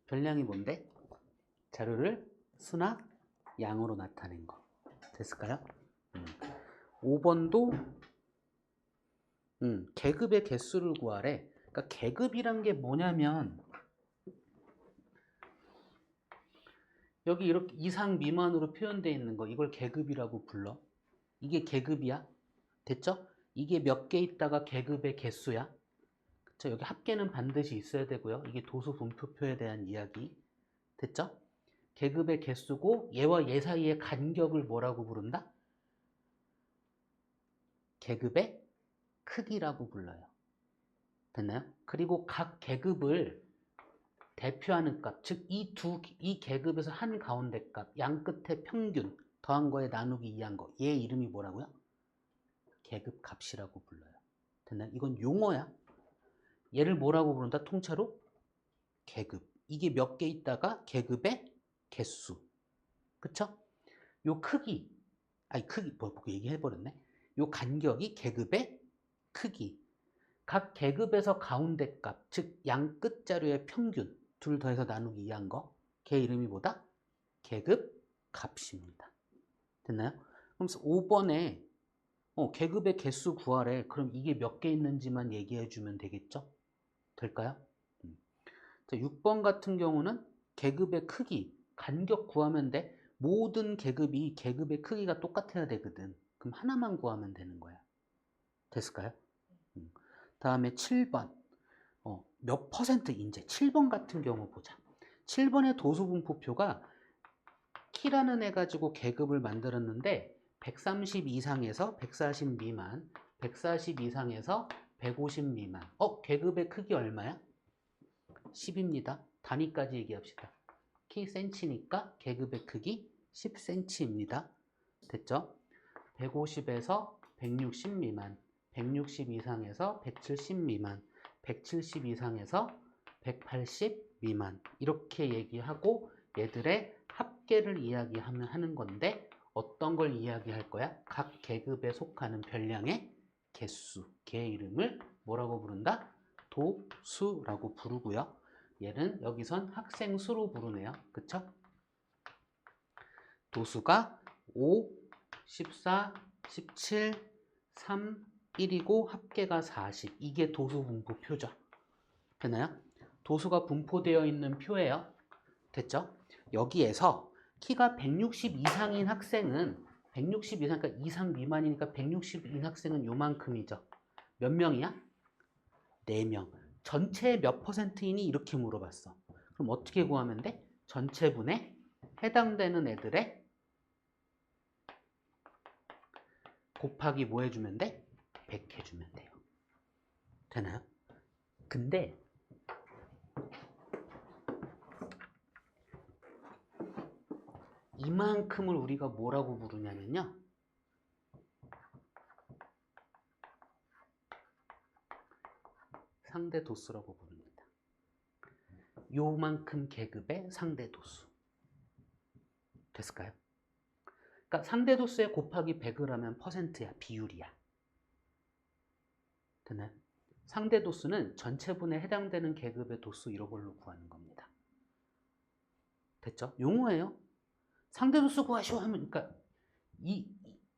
별량이 뭔데? 자료를 수나 양으로 나타낸 거. 됐을까요? 5번도 계급의 개수를 구하래. 그러니까 계급이란 게 뭐냐면 여기 이렇게 이상 미만으로 표현되어 있는 거 이걸 계급이라고 불러. 이게 계급이야. 됐죠? 이게 몇 개 있다가 계급의 개수야. 그쵸? 여기 합계는 반드시 있어야 되고요. 이게 도수 분포표에 대한 이야기. 됐죠? 계급의 개수고 얘와 얘 사이의 간격을 뭐라고 부른다? 계급의 크기라고 불러요. 됐나요? 그리고 각 계급을 대표하는 값, 즉 이 계급에서 한 가운데 값, 양 끝에 평균, 더한 거에 나누기 2한 거, 얘 이름이 뭐라고요? 계급 값이라고 불러요. 됐나요? 이건 용어야. 얘를 뭐라고 부른다? 통째로? 계급. 이게 몇 개 있다가 계급의 개수. 그쵸? 요 크기, 뭐 얘기해버렸네. 요 간격이 계급의 크기. 각 계급에서 가운데 값, 즉 양 끝자료의 평균, 둘 더해서 나누기 2한 거, 걔 이름이 뭐다? 계급 값입니다. 됐나요? 그럼 5번에 계급의 개수 구하래. 그럼 이게 몇 개 있는지만 얘기해 주면 되겠죠? 될까요? 자, 6번 같은 경우는 계급의 크기, 간격 구하면 돼. 모든 계급이 계급의 크기가 똑같아야 되거든. 그럼 하나만 구하면 되는 거야. 됐을까요? 다음에 7번. 몇 퍼센트인지 7번 같은 경우 보자. 7번의 도수분포표가 키라는 애 가지고 계급을 만들었는데 130 이상에서 140 미만, 140 이상에서 150 미만. 계급의 크기 얼마야? 10입니다. 단위까지 얘기합시다. 키 센치니까 계급의 크기 10cm입니다. 됐죠? 150에서 160 미만, 160 이상에서 170 미만, 170 이상에서 180 미만 이렇게 얘기하고 얘들의 합계를 이야기하면 하는 건데 어떤 걸 이야기할 거야? 각 계급에 속하는 별량의 개수, 걔 이름을 뭐라고 부른다? 도수라고 부르고요. 얘는 여기선 학생 수로 부르네요. 그쵸? 도수가 5, 14, 17, 3, 1이고 합계가 40. 이게 도수 분포표죠. 됐나요? 도수가 분포되어 있는 표예요. 됐죠? 여기에서 키가 160 이상인 학생은 160 이상, 그러니까 이상 미만이니까 160인 학생은 요만큼이죠. 몇 명이야? 4명. 전체의 몇 퍼센트이니? 이렇게 물어봤어. 그럼 어떻게 구하면 돼? 전체분에 해당되는 애들의 곱하기 뭐 해주면 돼? 100 해주면 돼요. 되나요? 근데 이만큼을 우리가 뭐라고 부르냐면요. 상대 도수라고 부릅니다. 요만큼 계급의 상대 도수. 됐을까요? 그러니까 상대 도수에 곱하기 100을 하면 퍼센트야, 비율이야. 됐나요? 상대 도수는 전체분에 해당되는 계급의 도수 이런 걸로 구하는 겁니다. 됐죠? 용어예요. 상대 도수 구하시오 하면, 그러니까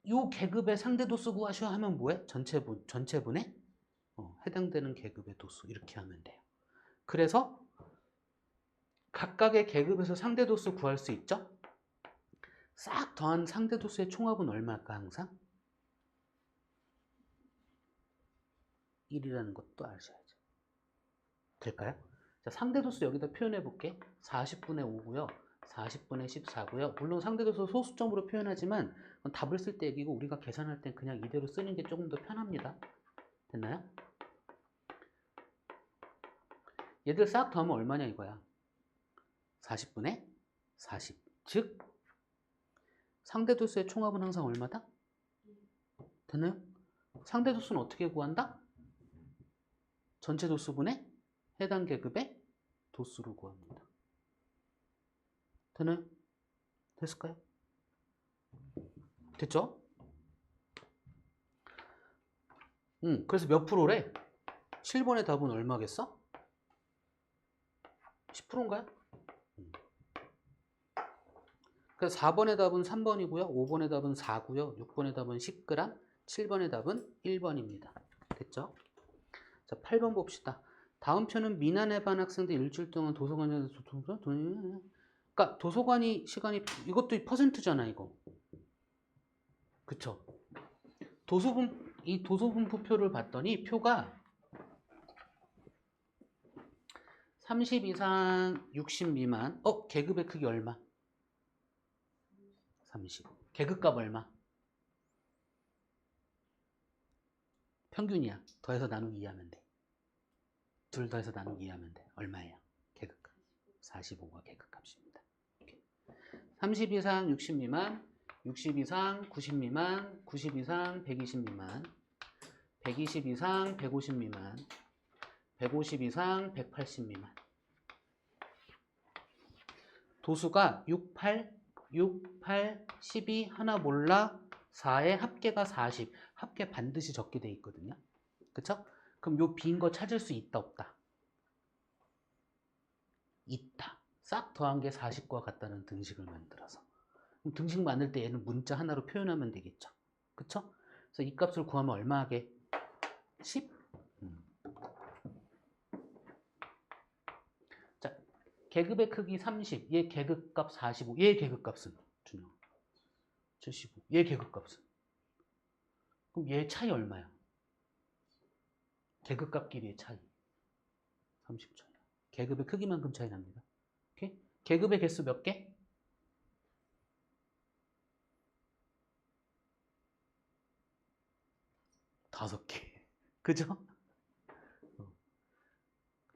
요 계급의 상대 도수 구하시오 하면 뭐해? 전체분에 해당되는 계급의 도수 이렇게 하면 돼요. 그래서 각각의 계급에서 상대 도수 구할 수 있죠? 싹 더한 상대 도수의 총합은 얼마일까 항상? 1이라는 것도 아셔야죠. 될까요? 자, 상대 도수 여기다 표현해 볼게. 40분의 5고요. 40분의 14고요. 물론 상대 도수 소수점으로 표현하지만 답을 쓸 때 얘기고 우리가 계산할 땐 그냥 이대로 쓰는 게 조금 더 편합니다. 됐나요? 얘들 싹 더하면 얼마냐 이거야. 40분의 40. 즉 상대 도수의 총합은 항상 얼마다? 됐나요? 상대 도수는 어떻게 구한다? 전체 도수분의 해당 계급의 도수를 구합니다. 되나요? 됐을까요? 됐죠? 그래서 몇 프로래? 7번의 답은 얼마겠어? 10%인가요? 그래서 4번의 답은 3번이고요. 5번의 답은 4고요. 6번의 답은 10g, 7번의 답은 1번입니다. 됐죠? 자, 8번 봅시다. 다음 표는 미난에 반 학생들 일주일 동안 도서관에서 그러니까 도서관이 시간이 이것도 퍼센트잖아 이거. 그쵸? 이 도서분포표를 봤더니 표가 30 이상 60 미만. 계급의 크기 얼마? 30. 계급값 얼마? 평균이야. 더해서 나누기 2하면 돼. 둘 더해서 나누기 2하면 돼. 얼마예요? 계급값. 45가 계급값입니다. 30 이상 60 미만, 60 이상 90 미만, 90 이상 120 미만, 120 이상 150 미만, 150 이상 180 미만. 도수가 68, 68, 12, 하나 몰라, 4의 합계가 40. 합계 반드시 적게 돼 있거든요. 그쵸? 그럼 요 빈 거 찾을 수 있다, 없다? 있다. 싹 더한 게 40과 같다는 등식을 만들어서. 그럼 등식 만들 때 얘는 문자 하나로 표현하면 되겠죠. 그쵸? 그래서 이 값을 구하면 얼마 하게? 10? 자, 계급의 크기 30, 얘 계급값 45, 얘 계급값은? 준영 75, 얘 계급값은? 그럼 얘 차이 얼마야? 계급값끼리의 차이 30 차이. 계급의 크기만큼 차이 납니다. 오케이? 계급의 개수 몇 개? 5개. 그죠?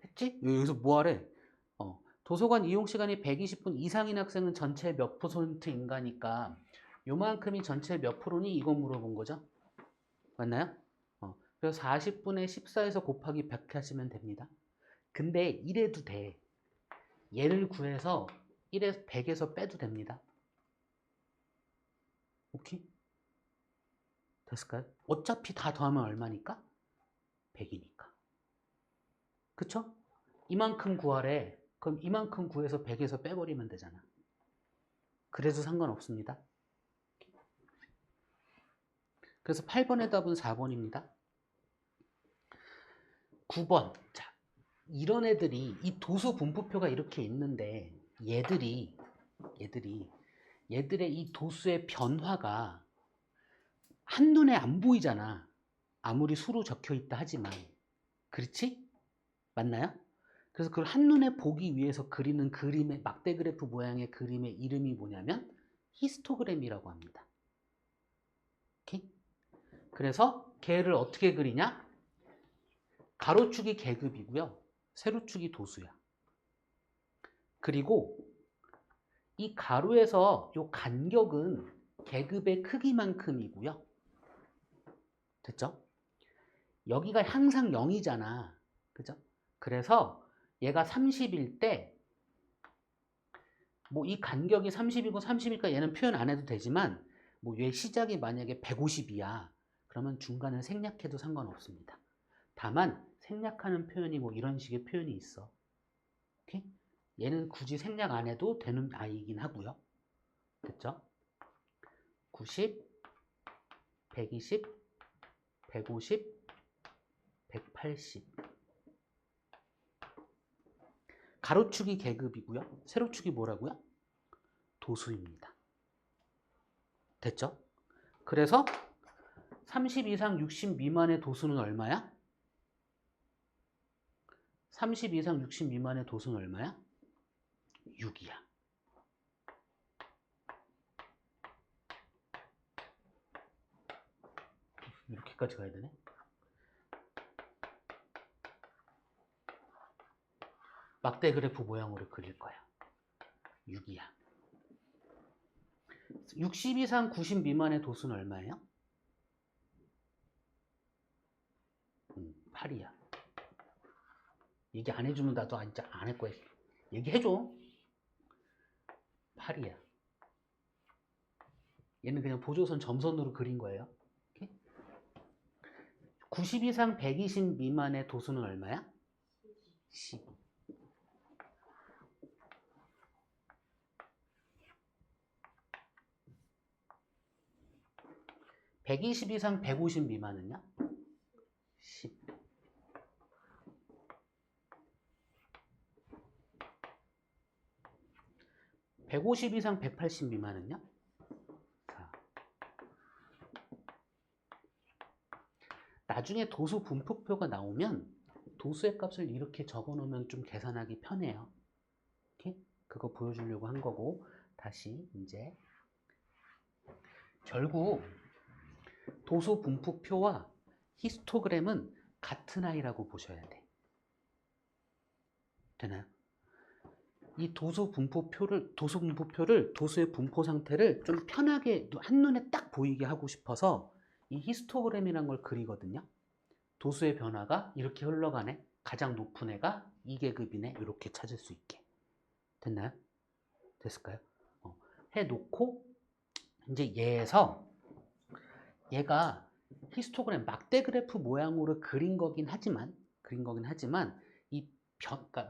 했지? 여기서 뭐 하래? 도서관 이용 시간이 120분 이상인 학생은 전체 몇 %인가니까 요만큼이 전체 몇 프로니? 이거 물어본 거죠? 맞나요? 그래서 40분의 14에서 곱하기 100 하시면 됩니다. 근데 이래도 돼. 얘를 구해서 100에서 빼도 됩니다. 오케이? 됐을까요? 어차피 다 더하면 얼마니까? 100이니까. 그쵸? 이만큼 구하래. 그럼 이만큼 구해서 100에서 빼버리면 되잖아. 그래도 상관없습니다. 그래서 8번의 답은 4번입니다. 9번. 자, 이런 애들이 이 도수 분포표가 이렇게 있는데 얘들의 이 도수의 변화가 한눈에 안 보이잖아. 아무리 수로 적혀 있다 하지만. 그렇지? 맞나요? 그래서 그걸 한눈에 보기 위해서 그리는 그림의 막대 그래프 모양의 그림의 이름이 뭐냐면 히스토그램이라고 합니다. 오케이? 그래서 걔를 어떻게 그리냐? 가로축이 계급이고요. 세로축이 도수야. 그리고 이 가로에서 요 간격은 계급의 크기만큼이고요. 됐죠? 여기가 항상 0이잖아. 그죠? 그래서 얘가 30일 때 뭐 이 간격이 30이고 30이니까 얘는 표현 안 해도 되지만 뭐 얘 시작이 만약에 150이야. 그러면 중간을 생략해도 상관없습니다. 다만 생략하는 표현이 뭐 이런 식의 표현이 있어. 오케이? 얘는 굳이 생략 안 해도 되는 아이긴 하고요. 됐죠? 90, 120, 150, 180. 가로축이 계급이고요. 세로축이 뭐라고요? 도수입니다. 됐죠? 그래서 30 이상 60 미만의 도수는 얼마야? 30 이상 60 미만의 도수는 얼마야? 6이야. 이렇게까지 가야 되네. 막대 그래프 모양으로 그릴 거야. 6이야. 60 이상 90 미만의 도수는 얼마예요? 8이야. 얘기 안 해주면 나도 진짜 안 할 거야. 얘기해줘. 8이야. 얘는 그냥 보조선 점선으로 그린 거예요. 90 이상 120 미만의 도수는 얼마야? 12. 120 이상 150 미만은요? 10. 150 이상 180 미만은요? 4. 나중에 도수 분포표가 나오면 도수의 값을 이렇게 적어 놓으면 좀 계산하기 편해요. 오케이? 그거 보여주려고 한 거고, 다시 이제 결국 도수 분포표와 히스토그램은 같은 아이라고 보셔야 돼. 되나요? 이 도수 분포표를 도수의 분포 상태를 좀 편하게 한눈에 딱 보이게 하고 싶어서 이 히스토그램이라는 걸 그리거든요. 도수의 변화가 이렇게 흘러가네. 가장 높은 애가 2계급이네. 이렇게 찾을 수 있게. 됐나요? 됐을까요? 해놓고 이제 얘가 히스토그램 막대 그래프 모양으로 그린 거긴 하지만 그러니까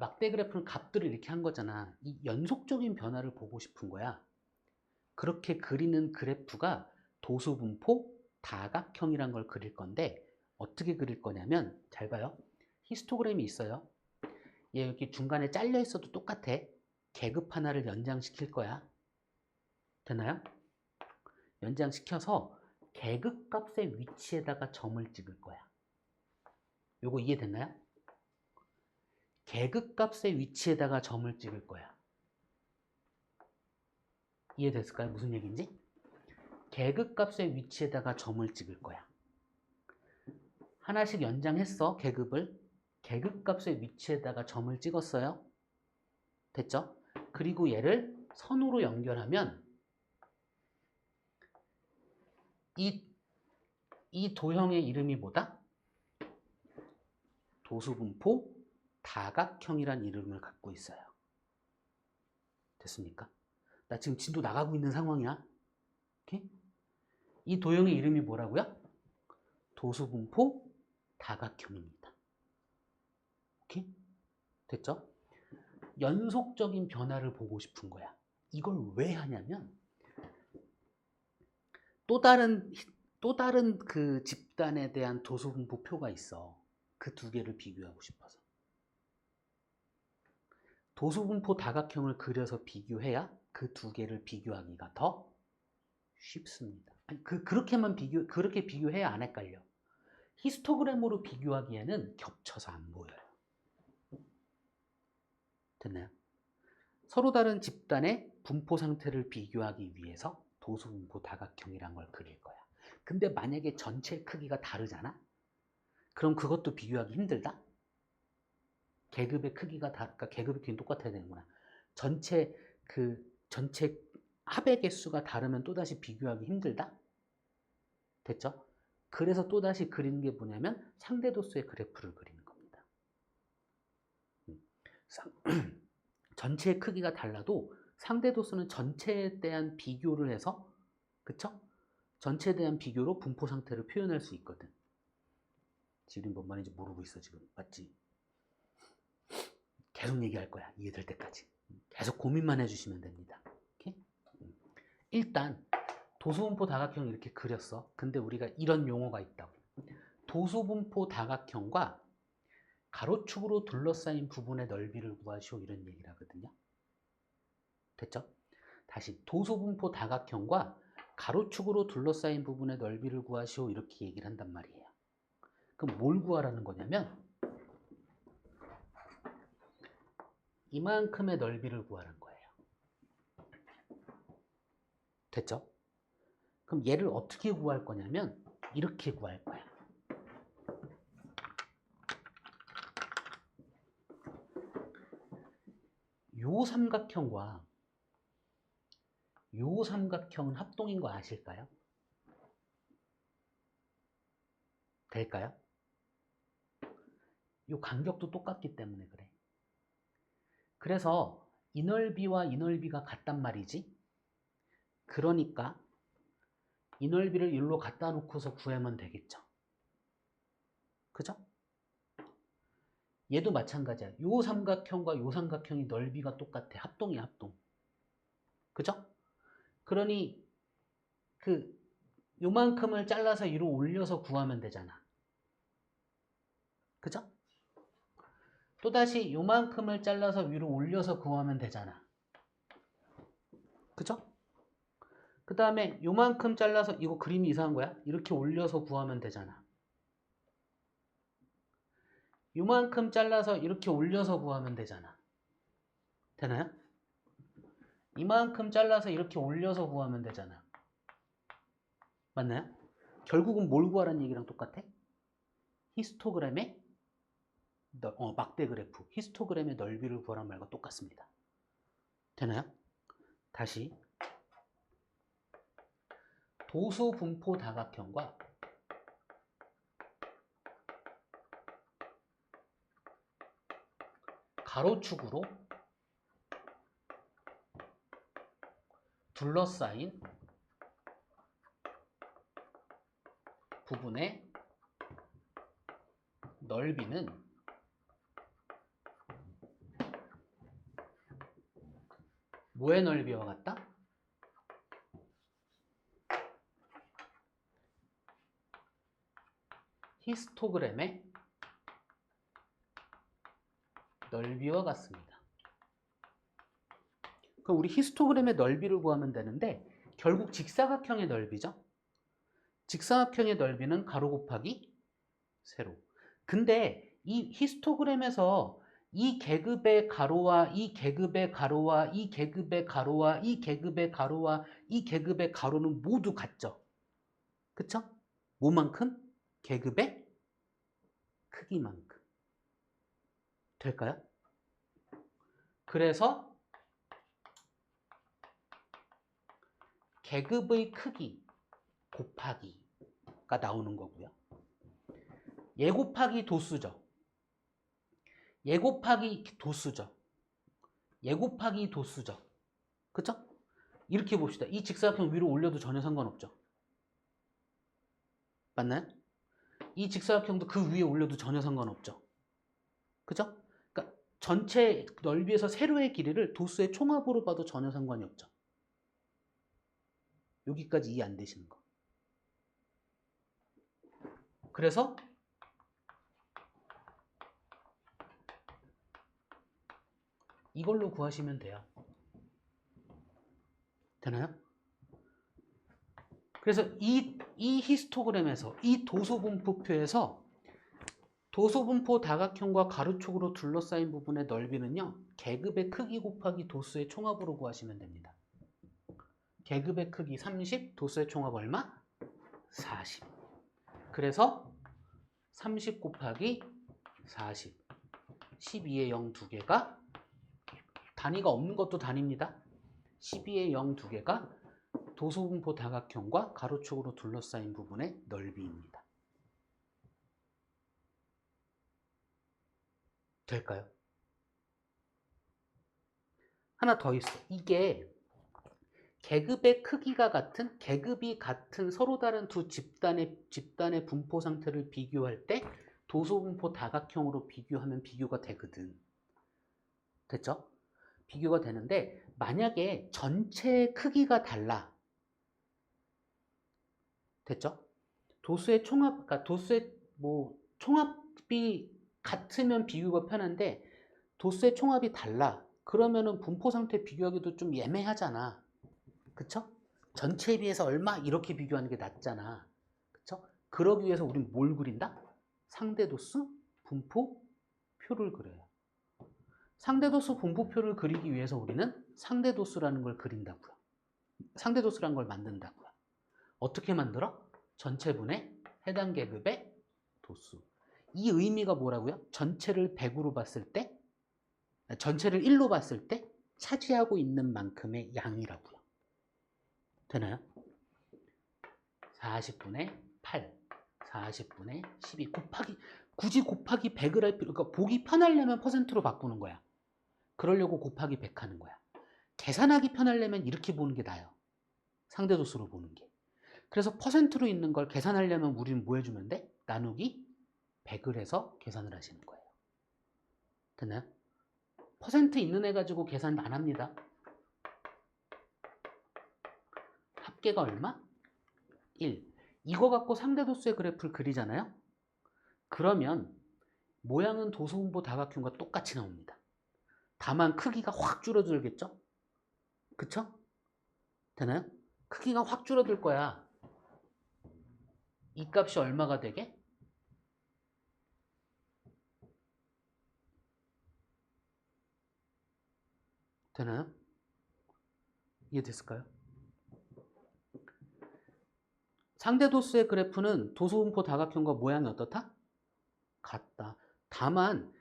막대 그래프는 값들을 이렇게 한 거잖아. 이 연속적인 변화를 보고 싶은 거야. 그렇게 그리는 그래프가 도수분포 다각형이란 걸 그릴 건데, 어떻게 그릴 거냐면, 잘 봐요. 히스토그램이 있어요. 얘 여기 중간에 잘려 있어도 똑같아. 계급 하나를 연장시킬 거야. 되나요? 연장시켜서 계급 값의 위치에다가 점을 찍을 거야. 요거 이해됐나요? 계급 값의 위치에다가 점을 찍을 거야. 이해됐을까요? 무슨 얘기인지? 계급 값의 위치에다가 점을 찍을 거야. 하나씩 연장했어, 계급을. 계급 값의 위치에다가 점을 찍었어요. 됐죠? 그리고 얘를 선으로 연결하면 이 도형의 이름이 뭐다? 도수분포 다각형이란 이름을 갖고 있어요. 됐습니까? 나 지금 진도 나가고 있는 상황이야. 오케이? 이 도형의 이름이 뭐라고요? 도수분포 다각형입니다. 오케이? 됐죠? 연속적인 변화를 보고 싶은 거야. 이걸 왜 하냐면 또 다른 그 집단에 대한 도수분포표가 있어. 그 두 개를 비교하고 싶어서. 도수분포 다각형을 그려서 비교해야 그 두 개를 비교하기가 더 쉽습니다. 아니, 그렇게 비교해야 안 헷갈려. 히스토그램으로 비교하기에는 겹쳐서 안 보여요. 됐나요? 서로 다른 집단의 분포 상태를 비교하기 위해서 도수분포 다각형이란 걸 그릴 거야. 근데 만약에 전체 크기가 다르잖아? 그럼 그것도 비교하기 힘들다? 계급의 크기가 그러니까 계급의 크기는 똑같아야 되는구나. 전체 합의 개수가 다르면 또다시 비교하기 힘들다? 됐죠? 그래서 또다시 그리는 게 뭐냐면 상대 도수의 그래프를 그리는 겁니다. 전체의 크기가 달라도 상대 도수는 전체에 대한 비교를 해서, 그쵸? 전체에 대한 비교로 분포 상태를 표현할 수 있거든. 지금 뭔 말인지 모르고 있어 지금. 맞지? 계속 얘기할 거야. 이해될 때까지. 계속 고민만 해주시면 됩니다. 오케이? 일단 도수분포 다각형 이렇게 그렸어. 근데 우리가 이런 용어가 있다고. 도수분포 다각형과 가로축으로 둘러싸인 부분의 넓이를 구하시오, 이런 얘기를 하거든요. 됐죠? 다시 도수분포 다각형과 가로축으로 둘러싸인 부분의 넓이를 구하시오, 이렇게 얘기를 한단 말이에요. 그럼 뭘 구하라는 거냐면 이만큼의 넓이를 구하라는 거예요. 됐죠? 그럼 얘를 어떻게 구할 거냐면 이렇게 구할 거야. 요 삼각형과 요 삼각형은 합동인 거 아실까요? 될까요? 요 간격도 똑같기 때문에 그래. 그래서 이 넓이와 이 넓이가 같단 말이지. 그러니까 이 넓이를 일로 갖다 놓고서 구하면 되겠죠. 그죠? 얘도 마찬가지야. 요 삼각형과 요 삼각형이 넓이가 똑같아. 합동이야, 합동. 그죠? 그러니 요만큼을 잘라서 위로 올려서 구하면 되잖아. 그죠? 또다시 요만큼을 잘라서 위로 올려서 구하면 되잖아. 그죠? 그 다음에 요만큼 잘라서, 이거 그림이 이상한 거야? 이렇게 올려서 구하면 되잖아. 요만큼 잘라서 이렇게 올려서 구하면 되잖아. 되나요? 이만큼 잘라서 이렇게 올려서 구하면 되잖아. 맞나요? 결국은 뭘 구하라는 얘기랑 똑같아? 히스토그램의 막대 그래프, 히스토그램의 넓이를 구하란 말과 똑같습니다. 되나요? 다시 도수 분포 다각형과 가로축으로 둘러싸인 부분의 넓이는 뭐의 넓이와 같다? 히스토그램의 넓이와 같습니다. 그럼 우리 히스토그램의 넓이를 구하면 되는데 결국 직사각형의 넓이죠. 직사각형의 넓이는 가로 곱하기 세로. 근데 이 히스토그램에서 이 계급의 가로와 이 계급의 가로와 이 계급의 가로와 이 계급의 가로와 이 계급의 가로는 모두 같죠. 그쵸? 뭐만큼? 계급의 크기만큼. 될까요? 그래서 계급의 크기 곱하기가 나오는 거고요. 얘 곱하기 도수죠. 얘 곱하기 도수죠. 얘 곱하기 도수죠. 그쵸? 이렇게 봅시다. 이 직사각형 위로 올려도 전혀 상관없죠. 맞나요? 이 직사각형도 그 위에 올려도 전혀 상관없죠. 그죠? 그러니까 전체 넓이에서 세로의 길이를 도수의 총합으로 봐도 전혀 상관이 없죠. 여기까지 이해 안 되시는 거. 그래서 이걸로 구하시면 돼요. 되나요? 그래서 이 히스토그램에서 이 도소분포표에서 도소분포 다각형과 가로축으로 둘러싸인 부분의 넓이는요. 계급의 크기 곱하기 도수의 총합으로 구하시면 됩니다. 계급의 크기 30, 도수의 총합 얼마? 40. 그래서 30 곱하기 40, 12의 0 두 개가 단위가 없는 것도 단위입니다. 12의 0 두 개가 도소분포 다각형과 가로축으로 둘러싸인 부분의 넓이입니다. 될까요? 하나 더 있어. 이게 계급의 크기가 같은, 계급이 같은 서로 다른 두 집단의 분포 상태를 비교할 때 도소분포 다각형으로 비교하면 비교가 되거든. 됐죠? 비교가 되는데 만약에 전체 크기가 달라. 됐죠? 도수의 총합, 그러니까 도수의 총합이 같으면 비교가 편한데 도수의 총합이 달라. 그러면은 분포 상태 비교하기도 좀 애매하잖아. 그쵸? 전체에 비해서 얼마? 이렇게 비교하는 게 낫잖아. 그쵸? 그러기 위해서 우린 뭘 그린다? 상대도수 분포표를 그려요. 상대도수 분포표를 그리기 위해서 우리는 상대도수라는 걸 그린다고요. 상대도수라는 걸 만든다고요. 어떻게 만들어? 전체분의 해당 계급의 도수. 이 의미가 뭐라고요? 전체를 100으로 봤을 때, 전체를 1로 봤을 때 차지하고 있는 만큼의 양이라고요. 되나요? 40분의 8, 40분의 12 곱하기, 굳이 곱하기 100을 할 필요, 그러니까 보기 편하려면 퍼센트로 바꾸는 거야. 그러려고 곱하기 100 하는 거야. 계산하기 편하려면 이렇게 보는 게 나아요. 상대도수로 보는 게. 그래서 퍼센트로 있는 걸 계산하려면 우리는 뭐 해주면 돼? 나누기 100을 해서 계산을 하시는 거예요. 됐나요? 퍼센트 있는 애 가지고 계산 안 합니다. 합계가 얼마? 1. 이거 갖고 상대 도수의 그래프를 그리잖아요. 그러면 모양은 도수분포 다각형과 똑같이 나옵니다. 다만 크기가 확 줄어들겠죠? 그쵸? 되나요? 크기가 확 줄어들 거야. 이 값이 얼마가 되게? 되나요? 이해됐을까요? 상대 도수의 그래프는 도수분포 다각형과 모양이 어떻다? 같다. 다만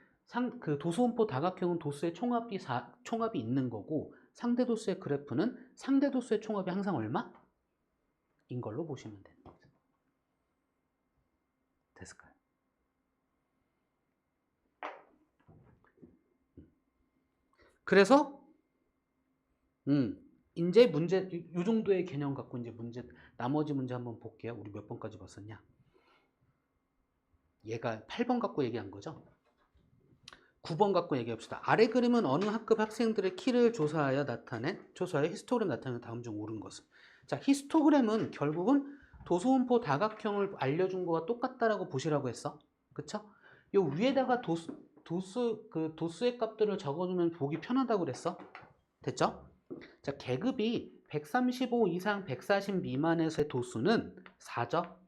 그 도수분포 다각형은 도수의 총합이 있는 거고 상대 도수의 그래프는 상대 도수의 총합이 항상 얼마? 인 걸로 보시면 되는 거죠. 됐을까요? 그래서 이제 문제 이 정도의 개념 갖고 이제 나머지 문제 한번 볼게요. 우리 몇 번까지 봤었냐? 얘가 8번 갖고 얘기한 거죠. 9번 갖고 얘기합시다. 아래 그림은 어느 학급 학생들의 키를 조사하여 히스토그램 나타내는 다음 중 옳은 것은. 자, 히스토그램은 결국은 도수분포 다각형을 알려준 거와 똑같다라고 보시라고 했어. 그쵸? 요 위에다가 도수의 값들을 적어주면 보기 편하다고 그랬어. 됐죠? 자, 계급이 135 이상 140 미만에서의 도수는 4죠.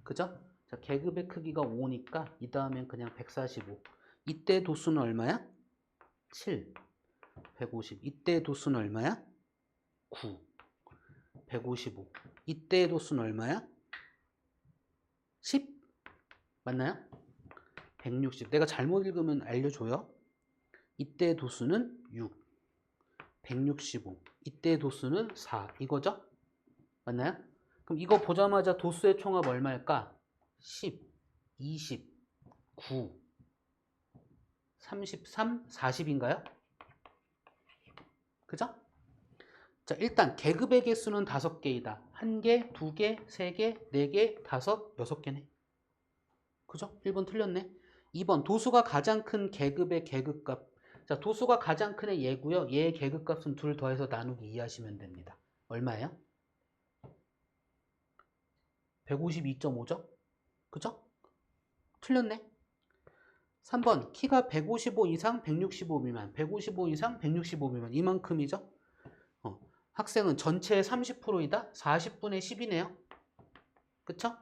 그죠? 자, 계급의 크기가 5니까 이 다음엔 그냥 145. 이때 도수는 얼마야? 7. 150. 이때 도수는 얼마야? 9. 155. 이때 도수는 얼마야? 10. 맞나요? 160. 내가 잘못 읽으면 알려줘요. 이때 도수는 6. 165. 이때 도수는 4. 이거죠? 맞나요? 그럼 이거 보자마자 도수의 총합 얼마일까? 10, 20, 9, 33, 40인가요? 그죠? 자, 일단 계급의 개수는 5개이다. 1개, 2개, 3개, 4개, 5, 6개네. 그죠? 1번 틀렸네. 2번 도수가 가장 큰 계급의 계급값. 자, 도수가 가장 큰 애 얘고요. 얘의 계급값은 둘 더해서 나누기 2 하시면 됩니다. 얼마예요? 152.5죠? 그죠? 틀렸네. 3번 키가 155 이상 165 미만 155 이상 165 미만 이만큼이죠. 학생은 전체의 30%이다. 40분의 10이네요. 그쵸?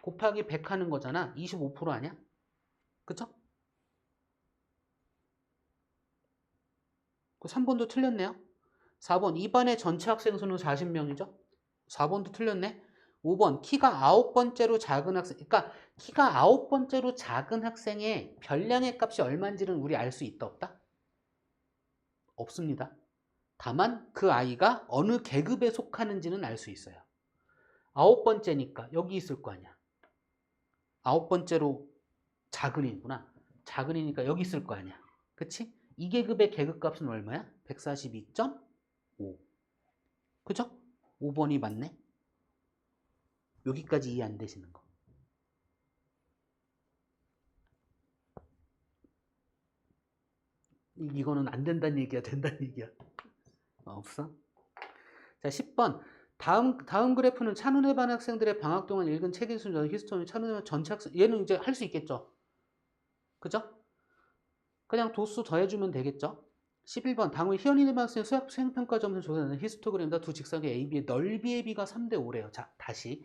곱하기 100 하는 거잖아. 25% 아니야? 그쵸? 그 3번도 틀렸네요. 4번 2반의 전체 학생 수는 40명이죠. 4번도 틀렸네. 5번 키가 9번째로 작은 학생. 그러니까 키가 9번째로 작은 학생의 별량의 값이 얼마인지는 우리 알 수 있다 없다? 없습니다. 다만 그 아이가 어느 계급에 속하는지는 알 수 있어요. 9번째니까 여기 있을 거 아니야. 9번째로 작은이구나. 작은이니까 여기 있을 거 아니야. 그치? 이 계급의 계급값은 얼마야? 142.5. 그죠? 5번이 맞네. 여기까지 이해 안 되시는 거. 이거는 안 된다는 얘기야, 된다는 얘기야? 없어? 자, 10번. 다음 그래프는 찬운의 반 학생들의 방학 동안 읽은 책의 순서, 히스토리, 찬운의 반 전체 학생, 얘는 이제 할 수 있겠죠? 그죠? 그냥 도수 더해주면 되겠죠? 11번. 당일 희연이네 반 학생 수행평가 점수 조사하는 히스토그램과 두 직선의 AB의 넓이의 비가 3대 5래요. 자, 다시.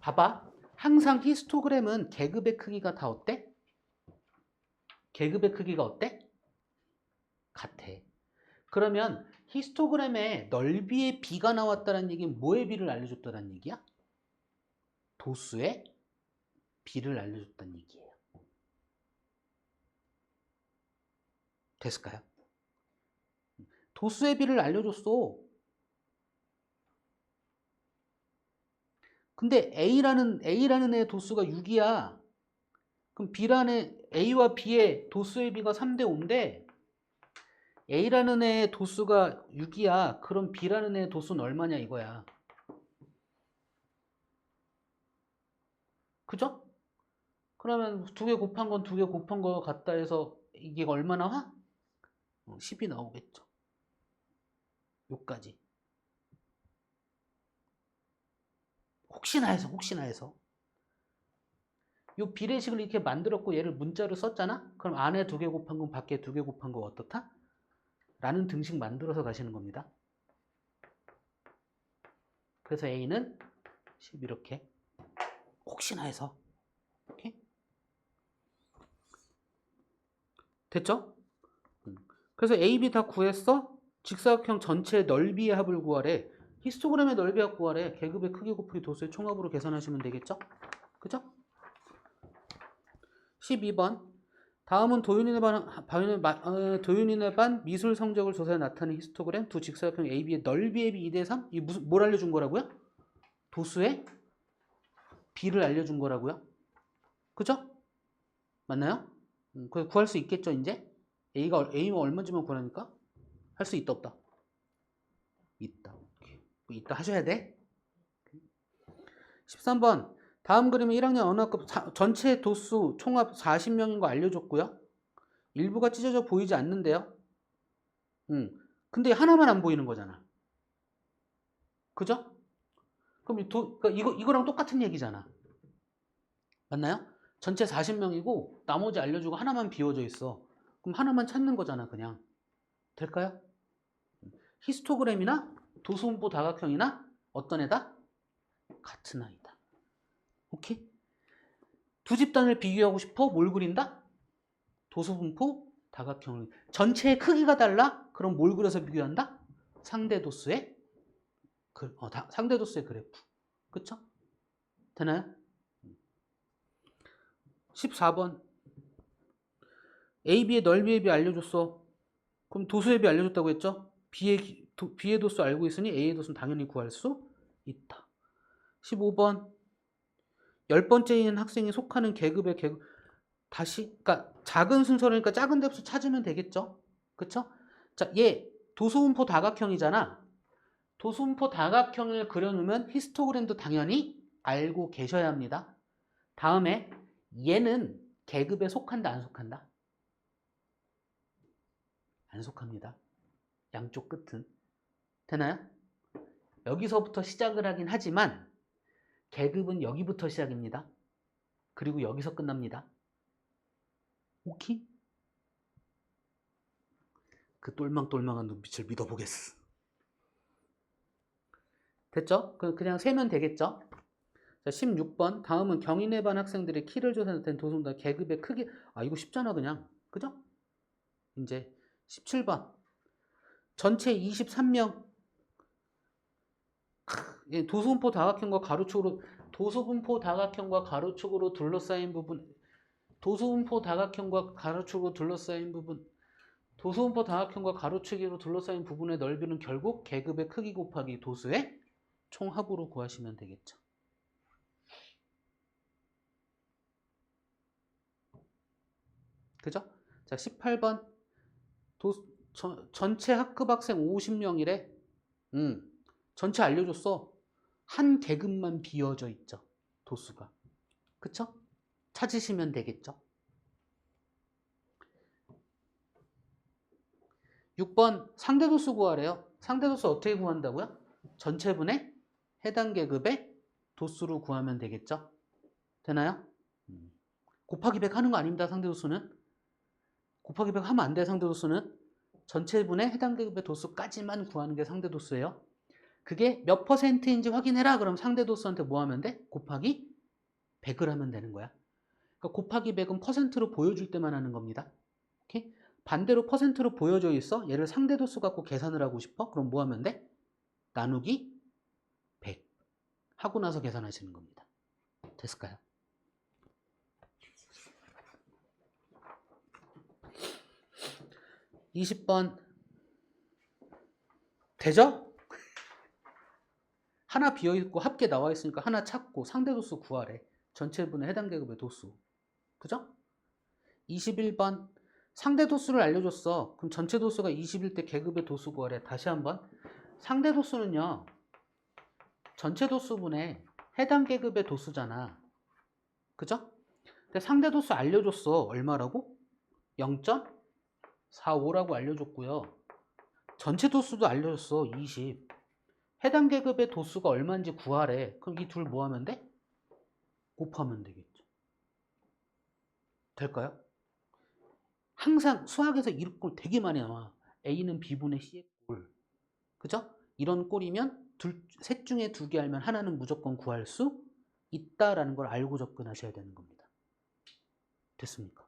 봐봐. 항상 히스토그램은 계급의 크기가 다 어때? 계급의 크기가 어때? 같아. 그러면 히스토그램에 넓이의 비가 나왔다는 얘기는 뭐의 비를 알려줬다는 얘기야? 도수의 비를 알려줬다는 얘기예요. 됐을까요? 도수의 비를 알려줬어. 근데 A라는 애의 도수가 6이야. 그럼 A와 B의 도수의 비가 3대 5인데 A라는 애의 도수가 6이야. 그럼 B라는 애의 도수는 얼마냐 이거야. 그죠? 그러면 두 개 곱한 건 두 개 곱한 거 같다 해서 이게 얼마 나와? 10이 나오겠죠. 요까지. 혹시나 해서. 요 비례식을 이렇게 만들었고 얘를 문자로 썼잖아? 그럼 안에 2개 곱한 건 밖에 2개 곱한 거 어떻다? 라는 등식 만들어서 가시는 겁니다. 그래서 A는 10 이렇게 혹시나 해서. 오케이? 됐죠? 그래서 A, B 다 구했어? 직사각형 전체의 넓이의 합을 구하래. 히스토그램의 넓이의 합 구하래. 계급의 크기 곱하기 도수의 총합으로 계산하시면 되겠죠? 그죠? 12번. 다음은 도윤이네 반 미술 성적을 조사해 나타낸 히스토그램 두 직사각형 AB의 넓이의 비 2대3? 이 무슨 뭘 알려준 거라고요? 도수의 비를 알려준 거라고요? 그죠? 맞나요? 그래서 구할 수 있겠죠, 이제? A가 얼마지만 구하니까? 할 수 있다, 없다? 있다. 있다 하셔야 돼. 13번. 다음 그림은 1학년 어느 학급 전체 도수 총합 40명인 거 알려줬고요. 일부가 찢어져 보이지 않는데요. 근데 하나만 안 보이는 거잖아. 그죠? 그럼 그러니까 이거랑 똑같은 얘기잖아. 맞나요? 전체 40명이고 나머지 알려주고 하나만 비워져 있어. 그럼 하나만 찾는 거잖아, 그냥. 될까요? 히스토그램이나 도수분포 다각형이나 어떤 애다? 같은 아이다. 오케이? 두 집단을 비교하고 싶어? 뭘 그린다? 도수분포 다각형을. 전체의 크기가 달라? 그럼 뭘 그려서 비교한다? 상대 도수의 그래프. 그쵸? 되나요? 14번. A, B의 넓이의 비 알려줬어. 그럼 도수의 비 알려줬다고 했죠? B의 도수 알고 있으니 A의 도수는 당연히 구할 수 있다. 15번. 10번째인 학생이 속하는 계급의 계급. 다시, 그러니까 작은 순서니까 작은 뎁스 찾으면 되겠죠? 그쵸? 자, 얘 도수분포 다각형이잖아. 도수분포 다각형을 그려놓으면 히스토그램도 당연히 알고 계셔야 합니다. 다음에 얘는 계급에 속한다, 안 속한다? 안 속합니다. 양쪽 끝은. 되나요? 여기서부터 시작을 하긴 하지만 계급은 여기부터 시작입니다. 그리고 여기서 끝납니다. 오케이? 그 똘망똘망한 눈빛을 믿어보겠어. 됐죠? 그냥 세면 되겠죠? 자, 16번. 다음은 경인의 반 학생들의 키를 조사한 도수다 계급의 크기. 이거 쉽잖아, 그냥. 그죠? 이제 17번. 전체 23명. 도수분포 다각형과 가로축으로 둘러싸인 부분. 도수분포 다각형과 가로축으로 둘러싸인 부분의 넓이는 결국 계급의 크기 곱하기 도수의 총합으로 구하시면 되겠죠. 그죠? 자, 18번. 전체 학급 학생 50명이래. 전체 알려줬어. 한 계급만 비어져 있죠. 도수가. 그쵸? 찾으시면 되겠죠. 6번 상대도수 구하래요. 상대도수 어떻게 구한다고요? 전체분의 해당 계급의 도수로 구하면 되겠죠. 되나요? 곱하기 100 하는 거 아닙니다. 상대도수는. 곱하기 100 하면 안 돼. 상대도수는. 전체분의 해당 계급의 도수까지만 구하는 게 상대도수예요. 그게 몇 %인지 확인해라. 그럼 상대도수한테 뭐 하면 돼? 곱하기 100을 하면 되는 거야. 그러니까 곱하기 100은 %로 보여줄 때만 하는 겁니다. 오케이? 반대로 %로 보여져 있어. 얘를 상대도수 갖고 계산을 하고 싶어. 그럼 뭐 하면 돼? 나누기 100 하고 나서 계산하시는 겁니다. 됐을까요? (20번) 되죠? 하나 비어있고 합계 나와 있으니까 하나 찾고 상대도수 구하래. 전체분의 해당 계급의 도수. 그죠? 21번 상대도수를 알려줬어. 그럼 전체도수가 20일 때 계급의 도수 구하래. 다시 한번. 상대도수는요. 전체도수분의 해당 계급의 도수잖아. 그죠? 근데 상대도수 알려줬어. 얼마라고? 0.45라고 알려줬고요. 전체도수도 알려줬어. 20. 해당 계급의 도수가 얼마인지 구하래. 그럼 이 둘 뭐 하면 돼? 곱하면 되겠죠. 될까요? 항상 수학에서 이런 꼴 되게 많이 나와. A는 B분의 C의 꼴. 그죠? 이런 꼴이면 셋 중에 두 개 알면 하나는 무조건 구할 수 있다라는 걸 알고 접근하셔야 되는 겁니다. 됐습니까?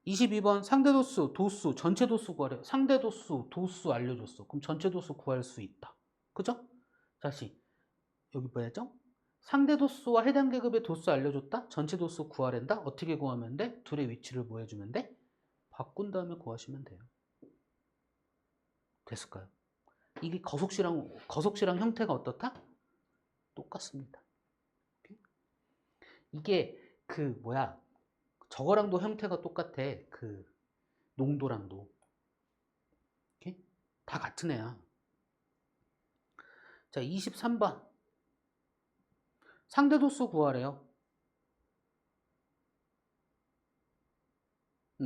22번 상대도수, 도수, 전체도수 구하래. 상대도수, 도수 알려줬어. 그럼 전체도수 구할 수 있다. 그죠? 다시 여기 뭐였죠? 상대도수와 해당 계급의 도수 알려줬다. 전체도수 구하랜다. 어떻게 구하면 돼? 둘의 위치를 뭐 해주면 돼? 바꾼 다음에 구하시면 돼요. 됐을까요? 이게 거속시랑 형태가 어떻다? 똑같습니다. 이게 저거랑도 형태가 똑같아. 농도랑도. 다 같은 애야. 자, 23번. 상대도수 구하래요.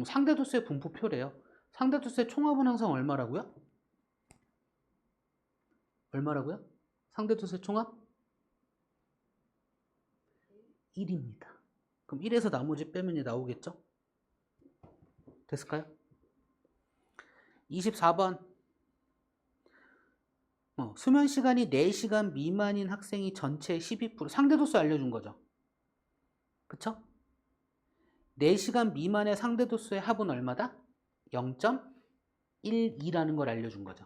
상대도수의 분포표래요. 상대도수의 총합은 항상 얼마라고요? 얼마라고요? 상대도수의 총합? 1입니다. 그럼 1에서 나머지 빼면 나오겠죠? 됐을까요? 24번. 수면 시간이 4시간 미만인 학생이 전체 12% 상대도수 알려준 거죠. 그쵸? 4시간 미만의 상대도수의 합은 얼마다? 0.12라는 걸 알려준 거죠.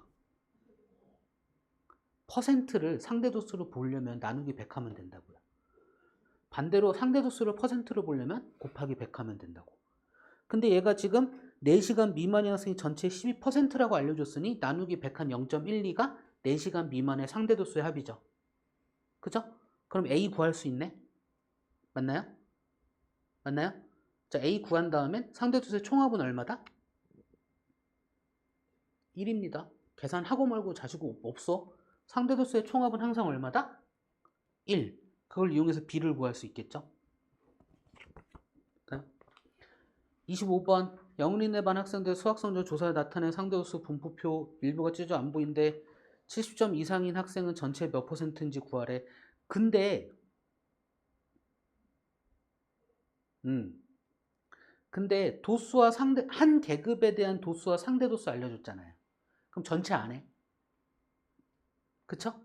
퍼센트를 상대도수로 보려면 나누기 100 하면 된다고요. 반대로 상대도수를 퍼센트로 보려면 곱하기 100 하면 된다고. 근데 얘가 지금 4시간 미만의 학생이 전체 12%라고 알려줬으니 나누기 100한 0.12가 4시간 미만의 상대도수의 합이죠. 그죠? 그럼 A 구할 수 있네? 맞나요? 맞나요? 자, A 구한 다음엔 상대도수의 총합은 얼마다? 1입니다. 계산하고 말고 자시고 없어. 상대도수의 총합은 항상 얼마다? 1. 그걸 이용해서 B를 구할 수 있겠죠? 25번 영린의 반 학생들 수학성적 조사에 나타낸 상대도수 분포표 일부가 찢어져 안 보이는데 70점 이상인 학생은 전체 몇 %인지 구하래. 근데 도수와 한 계급에 대한 도수와 상대도수 알려줬잖아요. 그럼 전체 안 해. 그쵸?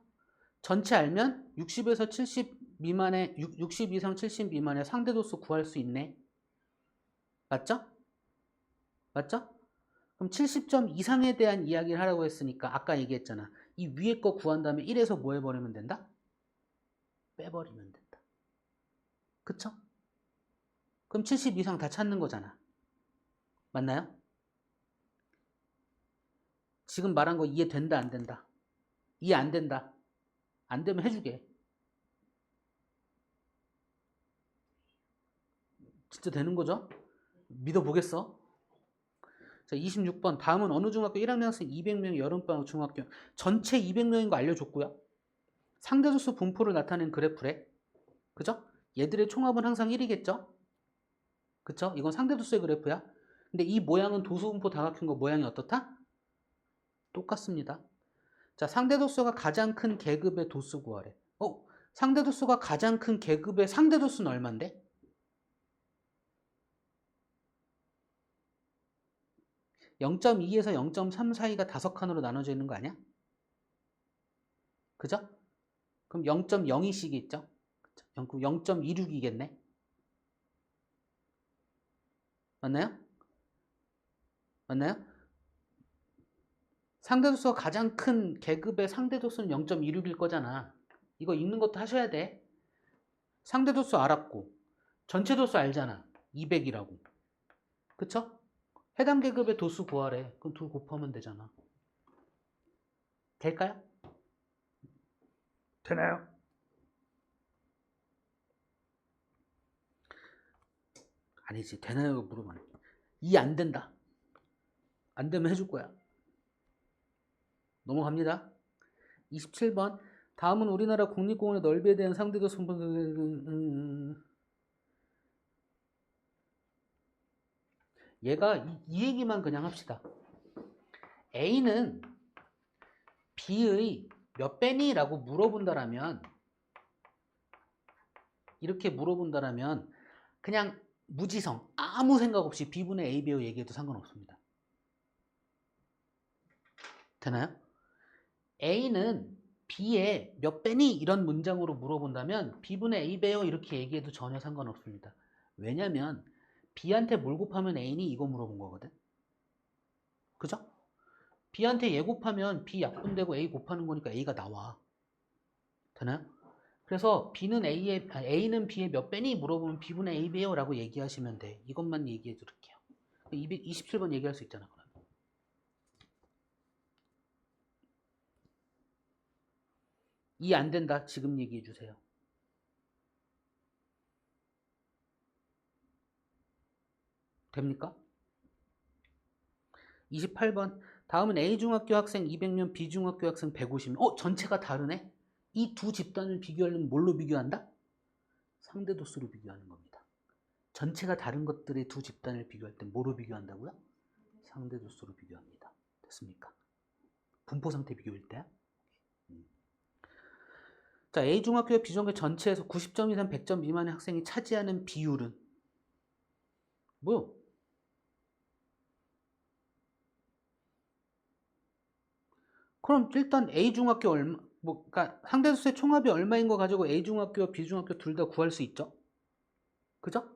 전체 알면 60에서 70 미만의 60 이상 70 미만의 상대도수 구할 수 있네. 맞죠? 맞죠? 그럼 70점 이상에 대한 이야기를 하라고 했으니까 아까 얘기했잖아. 이 위에 거 구한 다음에 1에서 뭐 해버리면 된다? 빼버리면 된다. 그쵸? 그럼 70 이상 다 찾는 거잖아. 맞나요? 지금 말한 거 이해된다 안 된다? 이해 안 된다. 안 되면 해주게. 진짜 되는 거죠? 믿어보겠어? 자, 26번. 다음은 어느 중학교 1학년 학생 200명 여름방학 중학교. 전체 200명인 거 알려줬고요. 상대도수 분포를 나타낸 그래프래. 그죠? 얘들의 총합은 항상 1이겠죠? 그쵸? 이건 상대도수의 그래프야. 근데 이 모양은 도수분포 다각형과 모양이 어떻다? 똑같습니다. 자, 상대도수가 가장 큰 계급의 도수 구하래. 상대도수가 가장 큰 계급의 상대도수는 얼만데? 0.2에서 0.3 사이가 5칸으로 나눠져 있는 거 아니야? 그죠? 그럼 0.02씩 있죠? 0.26이겠네? 맞나요? 맞나요? 상대도수가 가장 큰 계급의 상대도수는 0.26일 거잖아. 이거 읽는 것도 하셔야 돼. 상대도수 알았고 전체도수 알잖아. 200이라고. 그쵸? 해당 계급의 도수 구하래. 그럼 둘 곱하면 되잖아. 될까요? 되나요? 아니지. 되나요? 물어보네. 이해 안 된다. 안 되면 해줄 거야. 넘어갑니다. 27번. 다음은 우리나라 국립공원의 넓이에 대한 상대도수 얘가 이 얘기만 그냥 합시다. A는 B의 몇 배니? 라고 물어본다라면, 이렇게 물어본다라면 그냥 무지성, 아무 생각 없이 B분의 A 배우 얘기해도 상관없습니다. 되나요? A는 B의 몇 배니? 이런 문장으로 물어본다면 B분의 A 배우 이렇게 얘기해도 전혀 상관없습니다. 왜냐면 B한테 뭘 곱하면 A니? 이거 물어본 거거든. 그죠? B한테 얘 곱하면 B 약분되고 A 곱하는 거니까 A가 나와. 되나요? 그래서 A는 B의 몇 배니? 물어보면 B분의 A 배요 라고 얘기하시면 돼. 이것만 얘기해 드릴게요. 227번 얘기할 수 있잖아. 그러면. 이해 안 된다. 지금 얘기해 주세요. 됩니까? 28번. 다음은 A중학교 학생 200명, B중학교 학생 150명. 전체가 다르네? 이 두 집단을 비교하려면 뭘로 비교한다? 상대도수로 비교하는 겁니다. 전체가 다른 것들의 두 집단을 비교할 때 뭐로 비교한다고요? 상대도수로 비교합니다. 됐습니까? 분포상태 비교일 때. 자, A중학교와 B중학교 전체에서 90점 이상 100점 미만의 학생이 차지하는 비율은 뭐요? 그럼 일단 A중학교 얼마, 그러니까 상대수의 총합이 얼마인 거 가지고 A중학교와 B중학교 둘 다 구할 수 있죠? 그죠?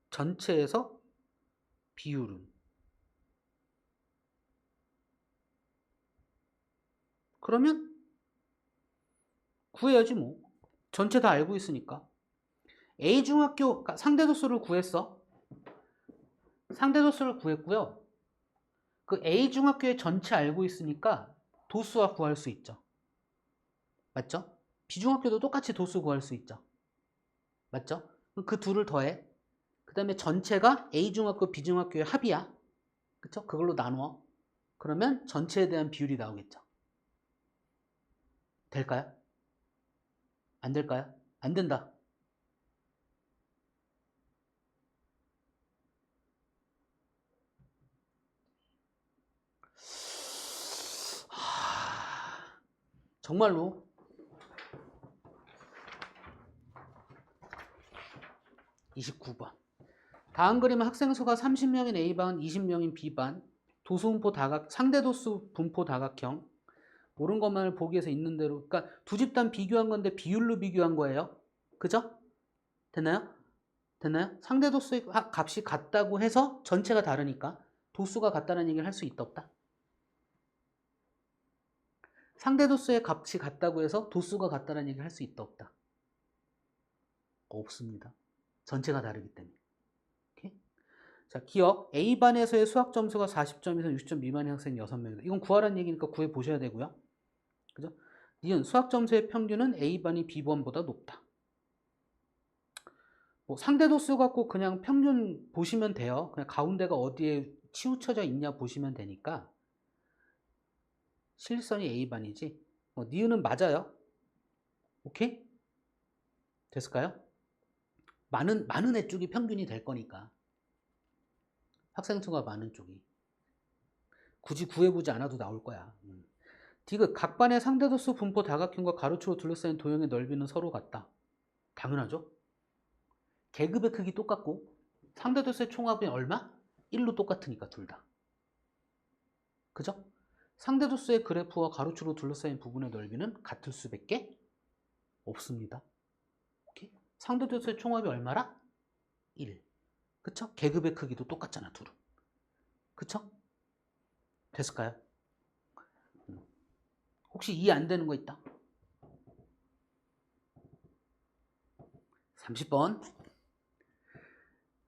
전체에서 비율은 그러면 구해야지 뭐. 전체 다 알고 있으니까. A중학교 그러니까 상대도수를 구했어. 상대도수를 구했고요. 그 A중학교의 전체 알고 있으니까 도수와 구할 수 있죠. 맞죠? B중학교도 똑같이 도수 구할 수 있죠. 맞죠? 그 둘을 더해. 그 다음에 전체가 A중학교, B중학교의 합이야. 그쵸? 그걸로 나누어. 그러면 전체에 대한 비율이 나오겠죠. 될까요? 안 될까요? 안 된다. 정말로 29번. 다음 그림은 학생 수가 30명인 A반, 20명인 B반, 도수분포 다각, 상대도수 분포 다각형. 모르는 것만을 보기 위해서 있는 대로. 그러니까 두 집단 비교한 건데 비율로 비교한 거예요. 그죠? 됐나요? 됐나요? 상대도수의 값이 같다고 해서 전체가 다르니까 도수가 같다는 얘기를 할 수 있다 없다? 상대도수의 값이 같다고 해서 도수가 같다는 얘기를 할 수 있다 없다? 없습니다. 전체가 다르기 때문에. 오케이? 자, 기억. A반에서의 수학 점수가 40점 이상 60점 미만의 학생이 6명이다. 이건 구하라는 얘기니까 구해 보셔야 되고요. 그죠? 니은 수학 점수의 평균은 A반이 B반보다 높다. 뭐 상대도수 갖고 그냥 평균 보시면 돼요. 그냥 가운데가 어디에 치우쳐져 있냐 보시면 되니까 실선이 A반이지. 니은은 맞아요. 오케이? 됐을까요? 많은 애 쪽이 평균이 될 거니까. 학생 수가 많은 쪽이. 굳이 구해보지 않아도 나올 거야. 디귿 각 반의 상대도수 분포 다각형과 가로축으로 둘러싸인 도형의 넓이는 서로 같다. 당연하죠. 계급의 크기 똑같고 상대도수의 총합이 얼마? 1로 똑같으니까 둘 다. 그죠? 상대도수의 그래프와 가로축으로 둘러싸인 부분의 넓이는 같을 수밖에 없습니다. 오케이? 상대도수의 총합이 얼마라? 1. 그쵸? 계급의 크기도 똑같잖아, 둘은. 그쵸? 됐을까요? 혹시 이해 안 되는 거 있다? 30번.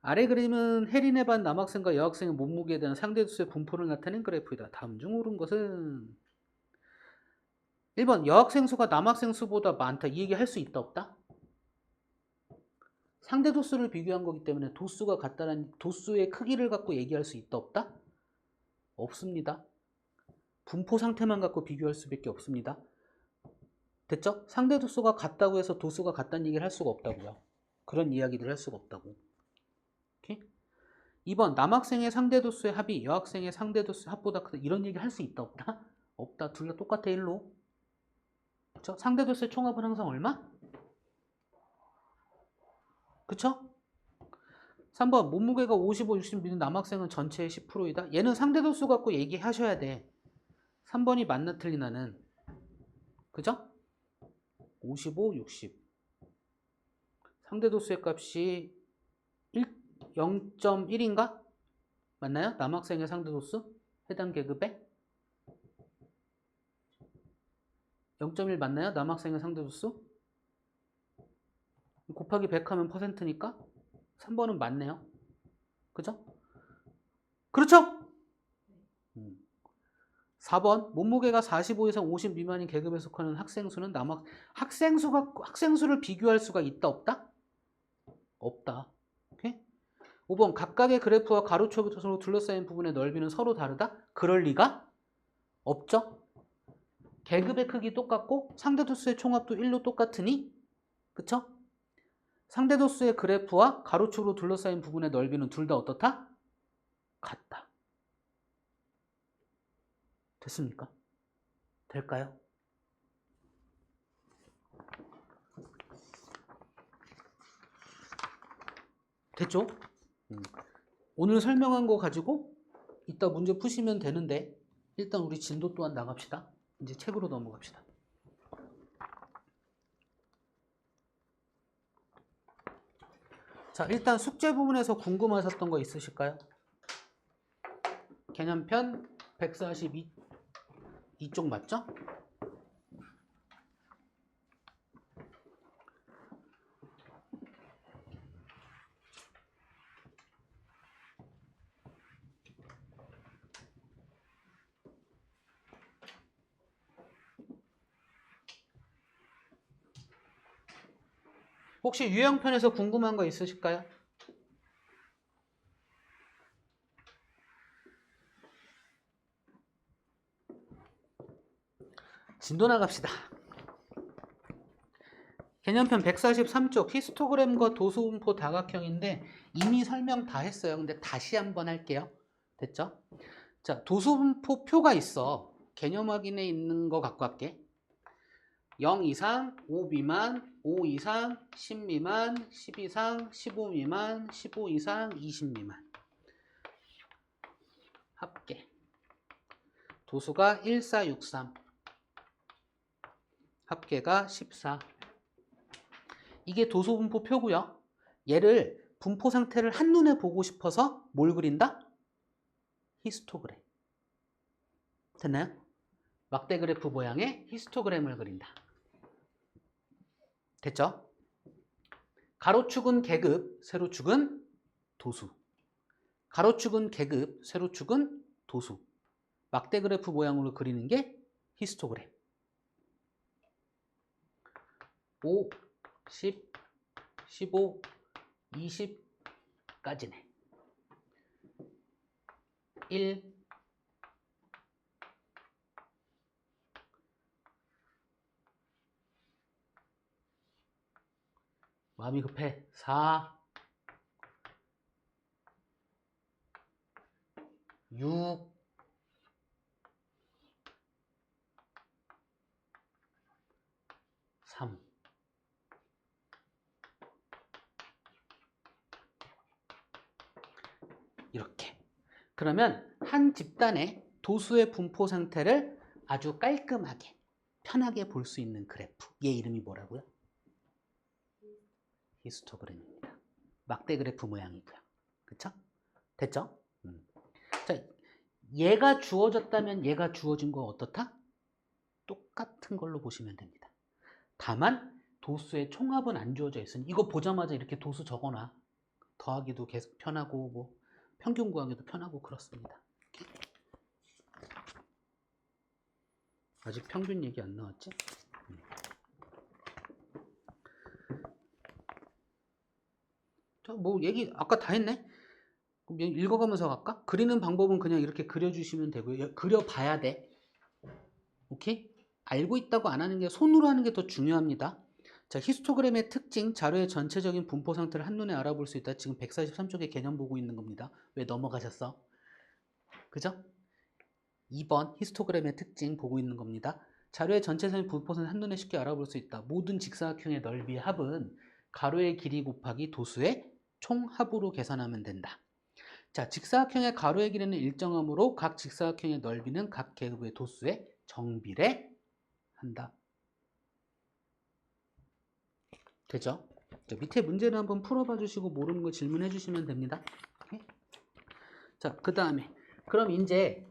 아래 그림은 혜린의 반 남학생과 여학생의 몸무게에 대한 상대도수의 분포를 나타낸 그래프이다. 다음 중 옳은 것은 1번 여학생 수가 남학생 수보다 많다. 이 얘기 할 수 있다 없다? 상대도수를 비교한 거기 때문에 도수가 같다는 도수의 크기를 갖고 얘기할 수 있다 없다? 없습니다. 분포 상태만 갖고 비교할 수밖에 없습니다. 됐죠? 상대도수가 같다고 해서 도수가 같다는 얘기를 할 수가 없다고요. 그런 이야기들 할 수가 없다고. 오케이? 2번 남학생의 상대도수의 합이 여학생의 상대도수의 합보다 크다. 이런 얘기 할 수 있다 없다? 없다. 둘 다 똑같아 1로. 그쵸? 상대도수의 총합은 항상 얼마? 그쵸? 3번 몸무게가 55, 60 남학생은 전체의 10%이다. 얘는 상대도수 갖고 얘기하셔야 돼. 3번이 맞나 틀리나는. 그죠? 55, 60. 상대도수의 값이 0.1인가? 맞나요? 남학생의 상대도수? 해당 계급에? 0.1 맞나요? 남학생의 상대도수? 곱하기 100 하면 퍼센트니까 3번은 맞네요. 그죠? 그렇죠? 4번 몸무게가 45 이상 50 미만인 계급에 속하는 학생 수는 학생수를 비교할 수가 있다 없다? 없다. 오케이? 5번 각각의 그래프와 가로축으로 둘러싸인 부분의 넓이는 서로 다르다? 그럴 리가 없죠. 계급의 크기 똑같고 상대도수의 총합도 1로 똑같으니 그쵸? 상대도수의 그래프와 가로축으로 둘러싸인 부분의 넓이는 둘 다 어떻다? 같다. 됐습니까? 될까요? 됐죠? 오늘 설명한 거 가지고 이따 문제 푸시면 되는데 일단 우리 진도 또한 나갑시다. 이제 책으로 넘어갑시다. 자, 일단 숙제 부분에서 궁금하셨던 거 있으실까요? 개념편 142 이쪽 맞죠? 혹시 유형편에서 궁금한 거 있으실까요? 진도 나갑시다. 개념편 143쪽 히스토그램과 도수분포 다각형인데 이미 설명 다 했어요. 근데 다시 한번 할게요. 됐죠? 자, 도수분포 표가 있어. 개념 확인에 있는 거 갖고 갈게. 0 이상, 5 미만, 5 이상, 10 미만, 10 이상, 15 미만, 15 이상, 20 미만. 합계. 도수가 1, 4, 6, 3. 합계가 14. 이게 도수분포 표고요. 얘를 분포 상태를 한눈에 보고 싶어서 뭘 그린다? 히스토그램. 됐나요? 막대 그래프 모양의 히스토그램을 그린다. 됐죠? 가로축은 계급, 세로축은 도수. 가로축은 계급, 세로축은 도수. 막대 그래프 모양으로 그리는 게 히스토그램. 5, 10, 15, 20까지네. 1, 마음이 급해. 4, 6, 3. 이렇게. 그러면 한 집단의 도수의 분포 상태를 아주 깔끔하게, 편하게 볼 수 있는 그래프. 얘 이름이 뭐라고요? 히스토그램입니다. 막대 그래프 모양이고요. 그쵸? 됐죠? 자, 얘가 주어졌다면 얘가 주어진 거 어떻다? 똑같은 걸로 보시면 됩니다. 다만 도수의 총합은 안 주어져 있으니 이거 보자마자 이렇게 도수 적어놔. 더하기도 계속 편하고 뭐 평균 구하기도 편하고 그렇습니다. 아직 평균 얘기 안 나왔지? 자, 뭐 얘기 아까 다 했네? 그럼 읽어가면서 갈까? 그리는 방법은 그냥 이렇게 그려주시면 되고요. 그려봐야 돼. 오케이? 알고 있다고 안 하는 게 손으로 하는 게 더 중요합니다. 자, 히스토그램의 특징, 자료의 전체적인 분포 상태를 한눈에 알아볼 수 있다. 지금 143쪽의 개념 보고 있는 겁니다. 왜 넘어가셨어? 그죠? 2번 히스토그램의 특징 보고 있는 겁니다. 자료의 전체적인 분포 상태를 한눈에 쉽게 알아볼 수 있다. 모든 직사각형의 넓이의 합은 가로의 길이 곱하기 도수의 총합으로 계산하면 된다. 자, 직사각형의 가로의 길이는 일정하므로 각 직사각형의 넓이는 각 계급의 도수에 정비례한다. 되죠? 자, 밑에 문제를 한번 풀어봐 주시고 모르는 거 질문해 주시면 됩니다. 오케이? 자, 그 다음에 그럼 이제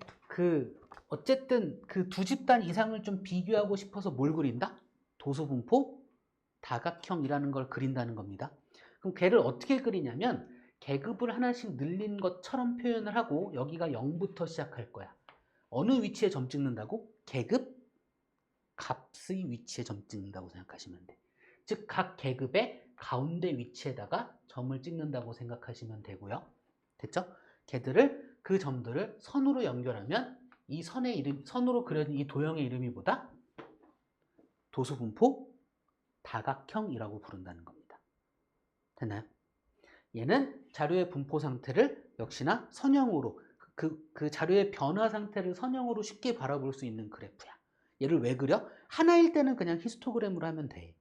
어쨌든 그 두 집단 이상을 좀 비교하고 싶어서 뭘 그린다? 도수분포 다각형이라는 걸 그린다는 겁니다. 그럼 걔를 어떻게 그리냐면 계급을 하나씩 늘린 것처럼 표현을 하고 여기가 0부터 시작할 거야. 어느 위치에 점 찍는다고? 계급 값의 위치에 점 찍는다고 생각하시면 돼. 즉 각 계급의 가운데 위치에다가 점을 찍는다고 생각하시면 되고요. 됐죠? 걔들을 그 점들을 선으로 연결하면 이 선의 이름, 선으로 그려진 이 도형의 이름이 뭐다? 도수분포 다각형이라고 부른다는 겁니다. 됐나요? 얘는 자료의 분포 상태를 역시나 선형으로 그 자료의 변화 상태를 선형으로 쉽게 바라볼 수 있는 그래프야. 얘를 왜 그려? 하나일 때는 그냥 히스토그램으로 하면 돼.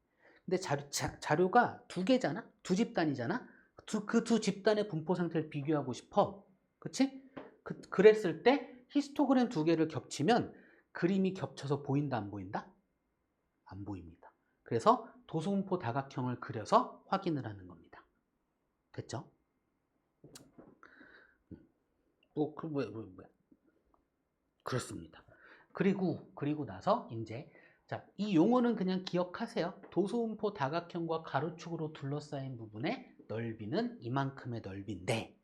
근데 자료가 두 개잖아? 두 집단이잖아? 그 두 집단의 분포 상태를 비교하고 싶어. 그치? 그랬을 때 히스토그램 두 개를 겹치면 그림이 겹쳐서 보인다, 안 보인다? 안 보입니다. 그래서 도수분포 다각형을 그려서 확인을 하는 겁니다. 됐죠? 뭐야. 그렇습니다. 그리고 나서 이제 자, 이 용어는 그냥 기억하세요. 도수분포 다각형과 가로축으로 둘러싸인 부분의 넓이는 이만큼의 넓이인데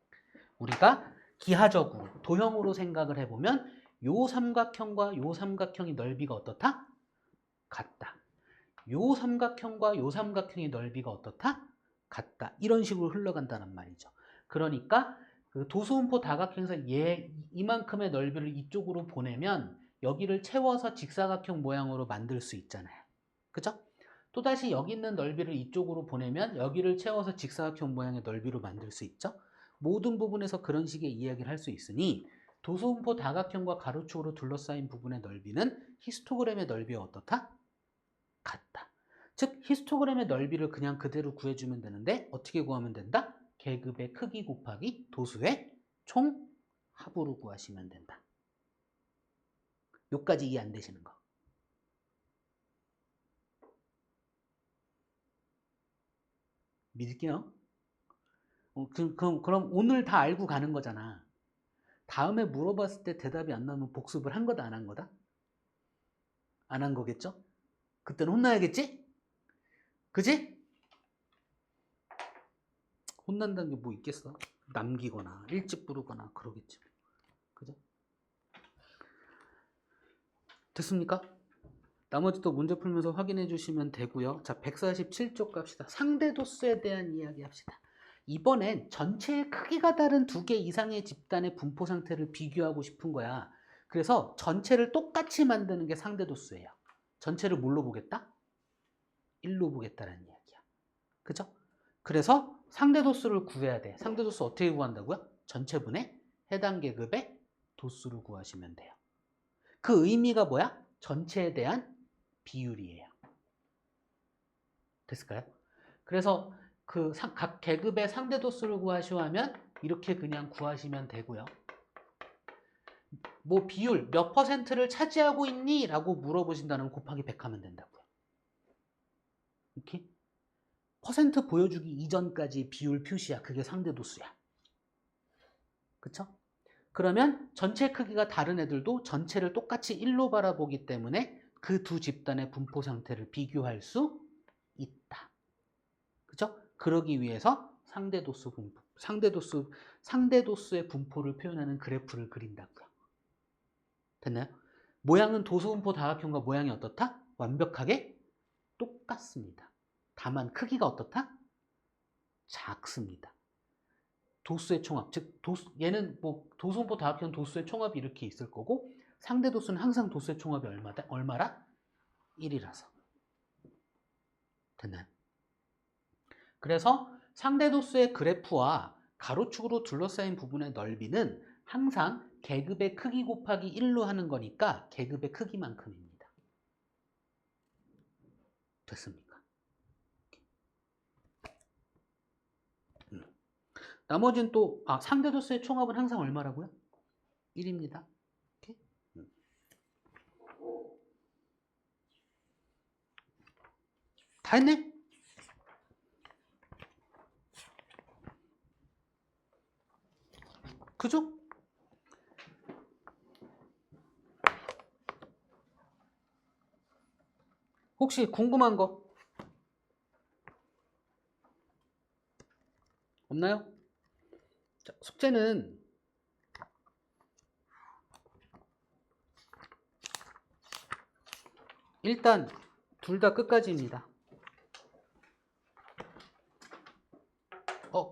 우리가 기하적으로 도형으로 생각을 해보면 요 삼각형과 요 삼각형의 넓이가 어떻다? 같다. 요 삼각형과 요 삼각형의 넓이가 어떻다? 같다. 이런 식으로 흘러간다는 말이죠. 그러니까 그 도수분포 다각형에서 이만큼의 넓이를 이쪽으로 보내면 여기를 채워서 직사각형 모양으로 만들 수 있잖아요. 그죠? 또다시 여기 있는 넓이를 이쪽으로 보내면 여기를 채워서 직사각형 모양의 넓이로 만들 수 있죠. 모든 부분에서 그런 식의 이야기를 할 수 있으니 도수분포 다각형과 가로축으로 둘러싸인 부분의 넓이는 히스토그램의 넓이와 어떻다? 같다. 즉 히스토그램의 넓이를 그냥 그대로 구해주면 되는데 어떻게 구하면 된다? 계급의 크기 곱하기 도수의 총합으로 구하시면 된다. 요까지 이해 안 되시는 거. 믿을게요. 그럼 오늘 다 알고 가는 거잖아. 다음에 물어봤을 때 대답이 안 나오면 복습을 한 거다, 안 한 거다? 안 한 거겠죠? 그때는 혼나야겠지? 그지? 혼난다는 게 뭐 있겠어? 남기거나 일찍 부르거나 그러겠지. 그죠? 됐습니까? 나머지도 문제 풀면서 확인해 주시면 되고요. 자, 147쪽 갑시다. 상대 도수에 대한 이야기 합시다. 이번엔 전체의 크기가 다른 두 개 이상의 집단의 분포 상태를 비교하고 싶은 거야. 그래서 전체를 똑같이 만드는 게 상대 도수예요. 전체를 뭘로 보겠다? 1로 보겠다는 이야기야. 그죠? 그래서 상대 도수를 구해야 돼. 상대 도수 어떻게 구한다고요? 전체분의 해당 계급의 도수를 구하시면 돼요. 그 의미가 뭐야? 전체에 대한 비율이에요. 됐을까요? 그래서 각 계급의 상대 도수를 구하시오 하면 이렇게 그냥 구하시면 되고요. 뭐 비율 몇 퍼센트를 차지하고 있니? 라고 물어보신다면 곱하기 100 하면 된다고요. 이렇게 퍼센트 보여주기 이전까지 비율 표시야. 그게 상대 도수야. 그쵸? 그러면 전체 크기가 다른 애들도 전체를 똑같이 1로 바라보기 때문에 그 두 집단의 분포 상태를 비교할 수 있다. 그죠? 그러기 위해서 상대 도수의 분포를 표현하는 그래프를 그린다고요. 됐나요? 모양은 도수분포 다각형과 모양이 어떻다? 완벽하게 똑같습니다. 다만 크기가 어떻다? 작습니다. 도수의 총합, 즉 얘는 뭐 도수분포 다각형 도수의 총합이 이렇게 있을 거고 상대 도수는 항상 도수의 총합이 얼마라? 1이라서. 됐나요? 그래서 상대도수의 그래프와 가로축으로 둘러싸인 부분의 넓이는 항상 계급의 크기 곱하기 1로 하는 거니까 계급의 크기만큼입니다. 됐습니까? 나머지는 또 상대도수의 총합은 항상 얼마라고요? 1입니다. 다 했네? 그죠? 혹시 궁금한 거 없나요? 자, 숙제는 일단 둘 다 끝까지입니다.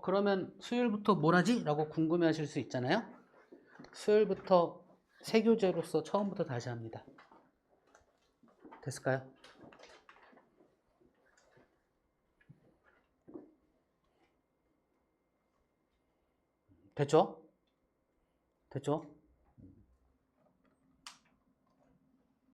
그러면 수요일부터 뭘 하지? 라고 궁금해 하실 수 있잖아요. 수요일부터 새 교재로서 처음부터 다시 합니다. 됐을까요? 됐죠? 됐죠?